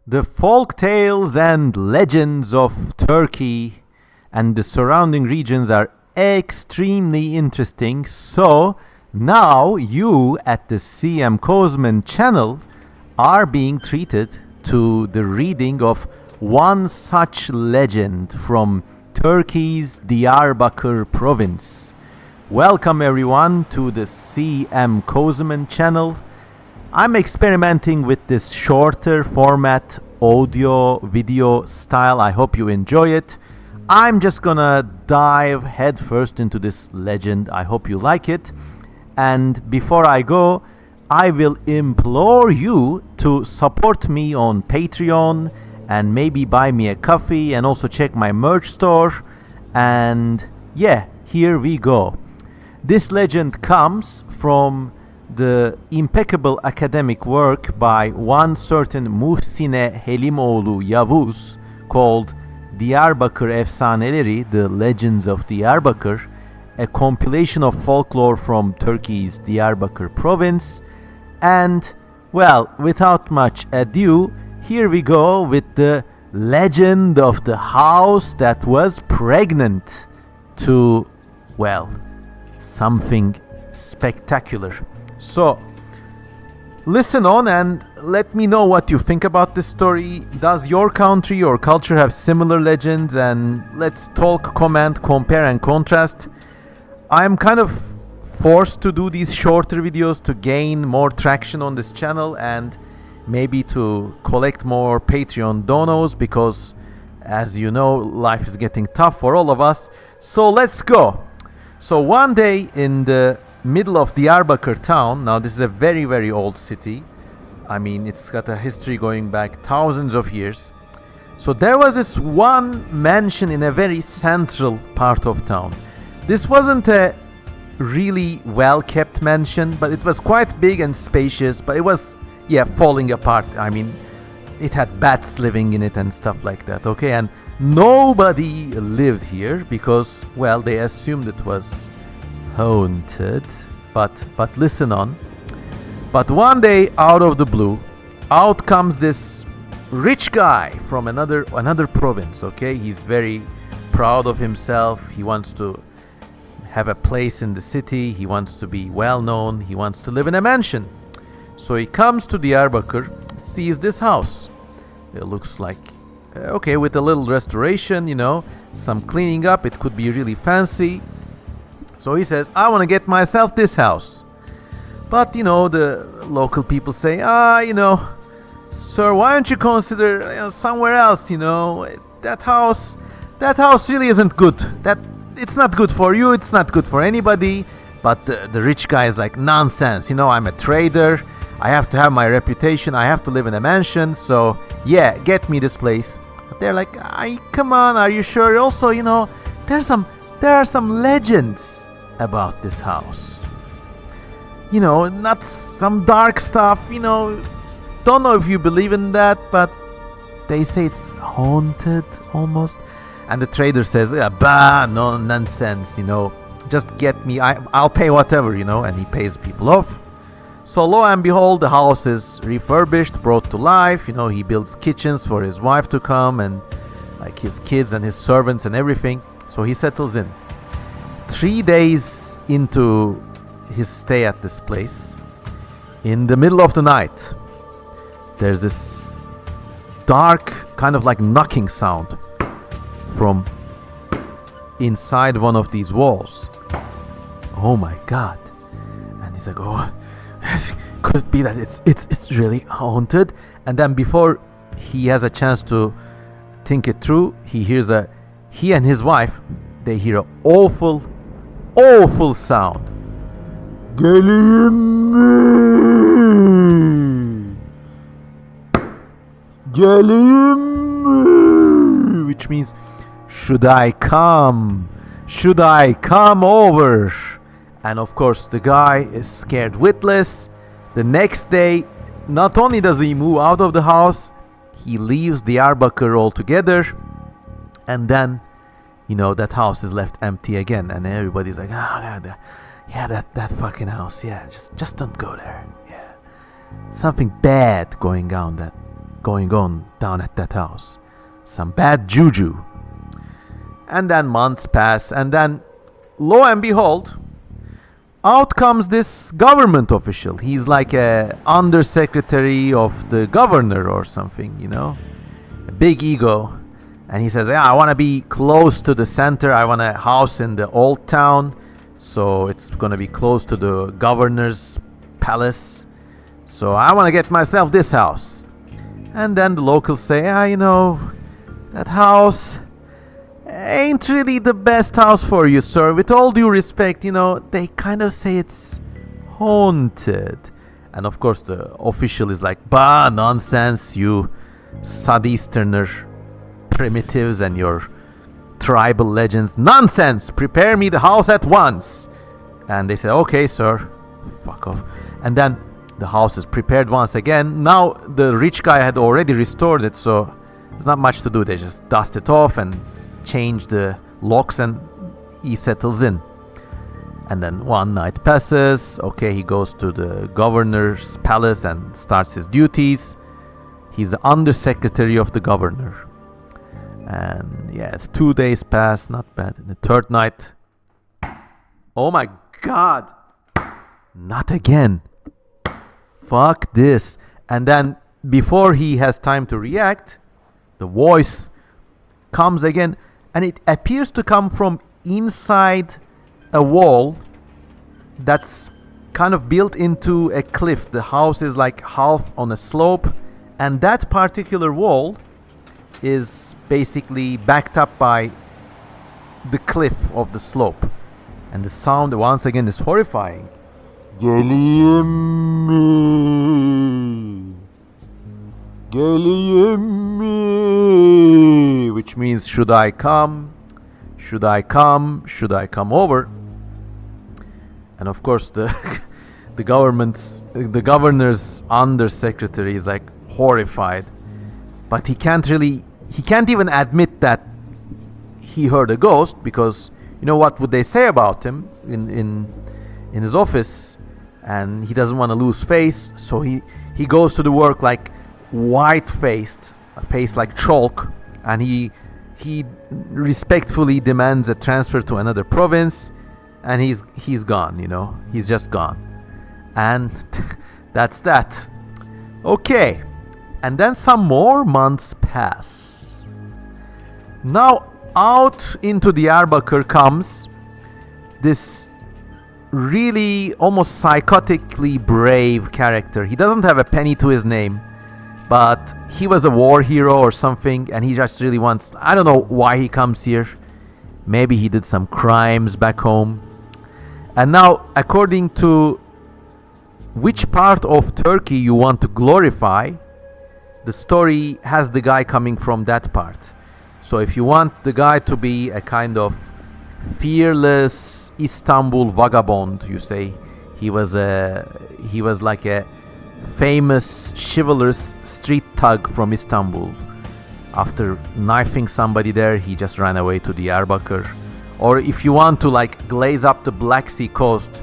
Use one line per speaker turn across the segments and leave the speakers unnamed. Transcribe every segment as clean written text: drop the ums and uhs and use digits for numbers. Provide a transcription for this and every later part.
The folk tales and legends of Turkey and the surrounding regions are extremely interesting. So now you at the CM Kozman channel are being treated to the reading of one such legend from Turkey's Diyarbakır province. Welcome everyone to the CM Kozman channel. I'm experimenting with this shorter format audio video style. I hope you enjoy it. I'm just gonna dive headfirst into this legend. I hope you like it. And before I go, I will implore you to support me on Patreon and maybe buy me a coffee and also check my merch store. And yeah, here we go. This legend comes from the impeccable academic work by one certain Muhsine Helimoğlu Yavuz called Diyarbakır Efsaneleri, The Legends of Diyarbakır, a compilation of folklore from Turkey's Diyarbakır province. And, well, without much ado, here we go with the legend of the house that was pregnant to, well, something spectacular. So, listen on and let me know what you think about this story. Does your country or culture have similar legends? And let's talk, comment, compare and contrast. I'm kind of forced to do these shorter videos to gain more traction on this channel and maybe to collect more Patreon donos because, as you know, life is getting tough for all of us. So let's go. So one day in the middle of Diyarbakır town, now this is a very, very old city. I mean, it's got a history going back thousands of years. So there was this one mansion in a very central part of town. This wasn't a really well-kept mansion, but it was quite big and spacious, but it was, yeah, falling apart. I mean, it had bats living in it and stuff like that, okay? And nobody lived here because, well, they assumed it was haunted. But listen on. But one day, out of the blue, out comes this rich guy from another province, okay? He's very proud of himself. He wants to have a place in the city. He wants to be well known. He wants to live in a mansion. So he comes to Diyarbakır, sees this house. It looks like, okay, with a little restoration, you know, some cleaning up. It could be really fancy. So he says, I want to get myself this house. But, you know, the local people say, you know, sir, why don't you consider somewhere else, you know, that house really isn't good. It's not good for you, it's not good for anybody. But the rich guy is like, nonsense, you know, I'm a trader. I have to have my reputation. I have to live in a mansion. So, yeah, get me this place. But they're like, come on, are you sure? Also, you know, there are some legends about this house. You know, not some dark stuff, you know. Don't know if you believe in that, but they say it's haunted almost. And the trader says, no nonsense, you know. Just get me, I'll pay whatever, you know. And he pays people off. So lo and behold, the house is refurbished, brought to life. You know, he builds kitchens for his wife to come and like his kids and his servants and everything. So he settles in. 3 days into his stay at this place, in the middle of the night, there's this dark kind of like knocking sound from inside one of these walls. Oh my God. And he's like, oh, could it be that it's really haunted? And then before he has a chance to think it through, he and his wife, they hear an awful sound. Geleyim mi? Geleyim mi? Which means, should I come? Should I come over? And of course, the guy is scared witless. The next day, not only does he move out of the house, he leaves Diyarbakır altogether. And then, you know, that house is left empty again. And everybody's like, God, yeah, that fucking house. Yeah, just don't go there. Yeah. Something bad going on going on down at that house. Some bad juju. And then months pass, and then lo and behold, out comes this government official. He's like a undersecretary of the governor or something, you know, a big ego. And he says, yeah, I want to be close to the center. I want a house in the old town, so it's going to be close to the governor's palace. So I want to get myself this house. And then the locals say, you know, that house ain't really the best house for you, sir. With all due respect, you know, they kind of say it's haunted. And of course the official is like, bah, nonsense, you Southeasterner primitives and your tribal legends. Nonsense! Prepare me the house at once. And they say, okay, sir. Fuck off. And then the house is prepared once again. Now the rich guy had already restored it, so there's not much to do. They just dust it off and change the locks, and he settles in. And then one night passes. Okay, he goes to the governor's palace and starts his duties. He's the undersecretary of the governor. And yeah, 2 days pass, not bad. And the third night, oh my god, not again. Fuck this. And then before he has time to react, the voice comes again, and it appears to come from inside a wall that's kind of built into a cliff. The house is like half on a slope, and that particular wall is basically backed up by the cliff of the slope. And the sound once again is horrifying. Geleyim mi? Geleyim mi? Which means, should I come? Should I come? Should I come over? And of course the the governor's undersecretary is like horrified, but he can't even admit that he heard a ghost, because you know what would they say about him in his office, and he doesn't want to lose face, so he goes to the work like white-faced, a face like chalk, and he respectfully demands a transfer to another province, and he's gone, you know, he's just gone. And that's that. Okay, and then some more months pass. Now out into Diyarbakır comes this really almost psychotically brave character. He doesn't have a penny to his name, but he was a war hero or something, and he just really wants, I don't know why he comes here. Maybe he did some crimes back home. And now, according to which part of Turkey you want to glorify, the story has the guy coming from that part. So if you want the guy to be a kind of fearless Istanbul vagabond, you say he was like a famous chivalrous street thug from Istanbul. After knifing somebody there, he just ran away to Diyarbakir. Or if you want to like glaze up the Black Sea coast,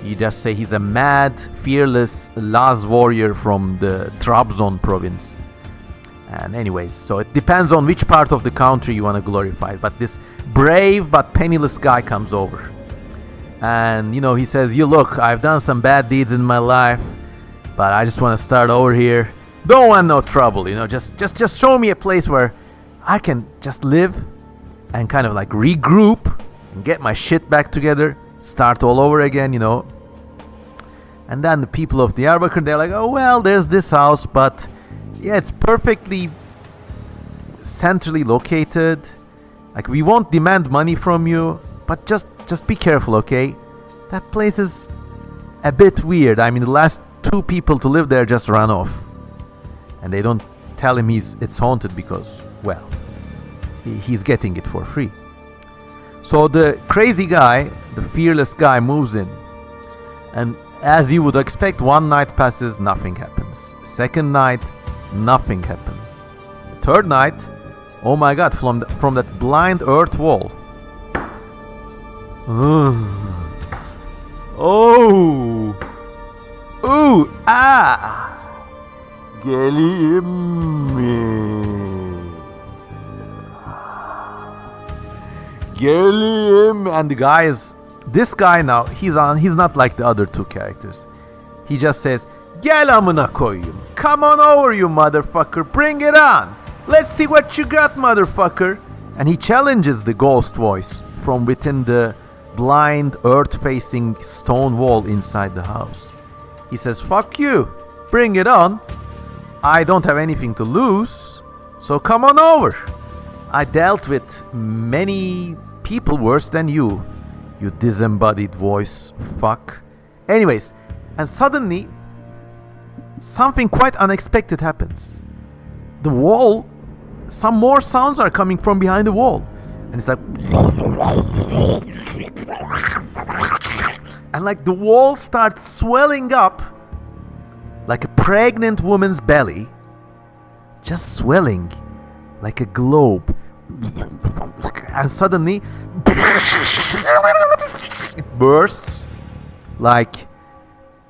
you just say he's a mad, fearless Laz warrior from the Trabzon province. And anyways, so it depends on which part of the country you want to glorify. But this brave but penniless guy comes over. And, you know, he says, you look, I've done some bad deeds in my life, but I just want to start over here. Don't want no trouble, you know, just show me a place where I can just live and kind of like regroup and get my shit back together, start all over again, you know. And then the people of Diyarbakir, they're like, oh, well, there's this house, but yeah, it's perfectly centrally located. Like, we won't demand money from you, but just be careful, okay? That place is a bit weird. I mean, the last 2 people to live there just ran off. And they don't tell him it's haunted because, well, he's getting it for free. So the crazy guy, the fearless guy, moves in. And as you would expect, one night passes, nothing happens. Second night, nothing happens. Third night, oh my god, from that blind earth wall. Oh! Ooh! Ah! Geleyim mi? Geleyim. And this guy now, he's not like the other two characters. He just says, gel amına koyayım. Come on over, you motherfucker. Bring it on. Let's see what you got, motherfucker. And he challenges the ghost voice from within the blind, earth-facing stone wall inside the house. He says, fuck you. Bring it on. I don't have anything to lose. So come on over. I dealt with many people worse than you disembodied voice fuck. Anyways, and suddenly something quite unexpected happens. The wall, some more sounds are coming from behind the wall. And it's like, and like the wall starts swelling up like a pregnant woman's belly, just swelling like a globe. And suddenly it bursts like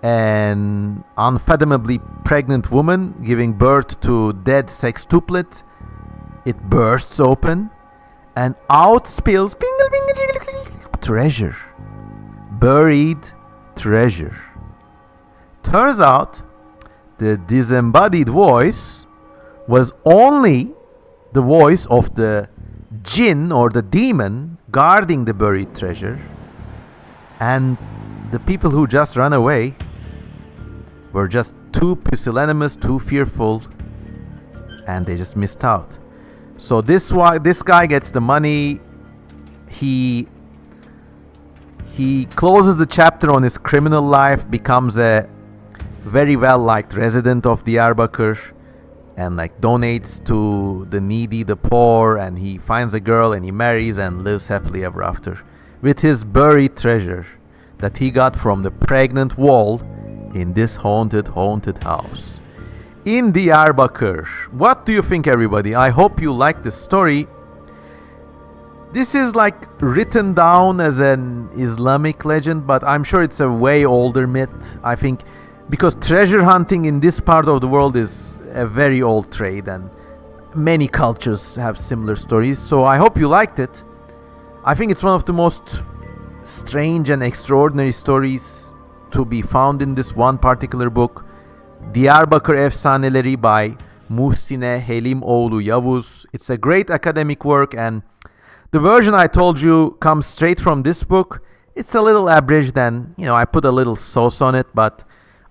an unfathomably pregnant woman giving birth to dead sextuplet. It bursts open and out spills treasure. Buried treasure. Turns out the disembodied voice was only the voice of the jinn or the demon guarding the buried treasure, and the people who just ran away were just too pusillanimous, too fearful, and they just missed out. So this guy gets the money. He closes the chapter on his criminal life, becomes a very well-liked resident of Diyarbakır, and like donates to the needy, the poor, and he finds a girl and he marries and lives happily ever after with his buried treasure that he got from the pregnant wall in this haunted house in Diyarbakır. What do you think, everybody? I hope you like this story. This is like written down as an Islamic legend, but I'm sure it's a way older myth. I think because treasure hunting in this part of the world is a very old trade and many cultures have similar stories. So I hope you liked it. I think it's one of the most strange and extraordinary stories to be found in this one particular book, Diyarbakır Efsaneleri by Muhsine Helimoğlu Yavuz. It's a great academic work, and the version I told you comes straight from this book. It's a little abridged and, I put a little sauce on it, but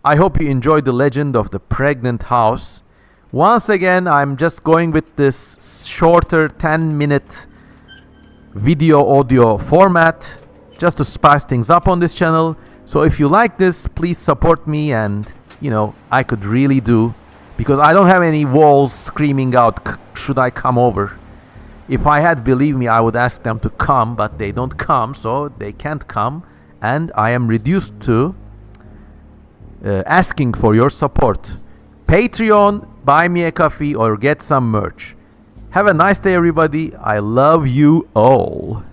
I hope you enjoyed the legend of the pregnant house. Once again, I'm just going with this shorter 10-minute video audio format just to spice things up on this channel. So if you like this, please support me, and I could really do, because I don't have any walls screaming out, should I come over? If I had, believe me, I would ask them to come, but they don't come, so they can't come, and I am reduced to asking for your support. Patreon, buy me a coffee, or get some merch. Have a nice day, everybody. I love you all.